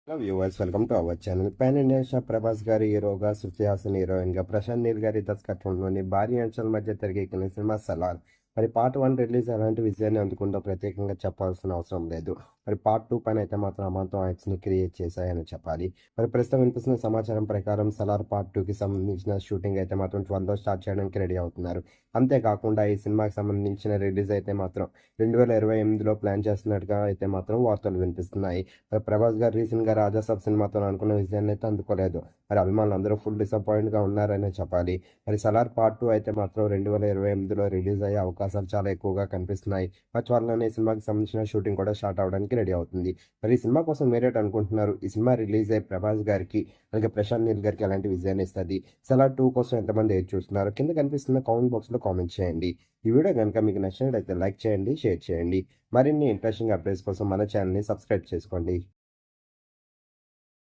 Hello viewers, welcome to our channel. Pan India star Prabhas గారి హీరోగా, శృతి హాసన్ హీరోయిన్గా, ప్రశాంత్ నీల్ గారి దర్శకత్వంలోని భారీ అంశాల మధ్య తెరకెక్కిన సినిమా 'సలార్'. మరి పార్ట్ 1 రిలీజ్ ఎలాంటి విజయాన్ని అందుకుందో ప్రత్యేకంగా చెప్పాల్సిన అవసరం లేదు. మరి పార్ట్ 2 పైన అయితే మాత్రం అమాంతం హైప్స్‌ని క్రియేట్ చేశాయని చెప్పాలి. మరి ప్రస్తుతం వినిపిస్తున్న సమాచారం ప్రకారం 'సలార్' పార్ట్ 2కి సంబంధించిన షూటింగ్ అయితే మాత్రం త్వరలో స్టార్ట్ చేయడానికి రెడీ అవుతున్నారు. అంతేకాకుండా ఈ సినిమాకి సంబంధించిన రిలీజ్ అయితే మాత్రం 2028లో ప్లాన్ చేస్తున్నట్టుగా అయితే మాత్రం వార్తలు వినిపిస్తున్నాయి. మరి ప్రభాస్ గారు రీసెంట్‌గా 'రాజాసాబ్' సినిమాతో అనుకున్న విజయాన్ని అయితే అందుకోలేదు. మరి అభిమానులందరూ ఫుల్ డిసప్పాయింట్‌గా ఉన్నారనే చెప్పాలి. మరి 'సలార్' పార్ట్ 2 అయితే మాత్రం 2028లో రిలీజ్ అయ్యే అవకాశాలు చాలా ఎక్కువగా కనిపిస్తున్నాయి. మరి త్వరలోనే ఈ సినిమాకి సంబంధించిన షూటింగ్ కూడా స్టార్ట్ అవ్వడానికి రెడీ అవుతుంది. మరి ఈ సినిమా కోసం మీరేంటి అనుకుంటున్నారు? ఈ సినిమా రిలీజ్ అయ్యి ప్రభాస్ గారికి, అలాగే ప్రశాంత్ నీల్ గారికి ఎలాంటి విజయాన్ని ఇస్తది? 'సలార్ 2' కోసం ఎంతమంది ఎదురు చూస్తున్నారు? కింద కనిపిస్తున్న కామెంట్ బాక్స్‌లో కామెంట్ చేయండి. ఈ వీడియో గనుక మీకు నచ్చినట్లయితే లైక్ చేయండి, షేర్ చేయండి. మరిన్ని ఇంట్రెస్టింగ్ అప్డేట్స్ కోసం మన ఛానల్‌ని సబ్స్క్రైబ్ చేసుకోండి.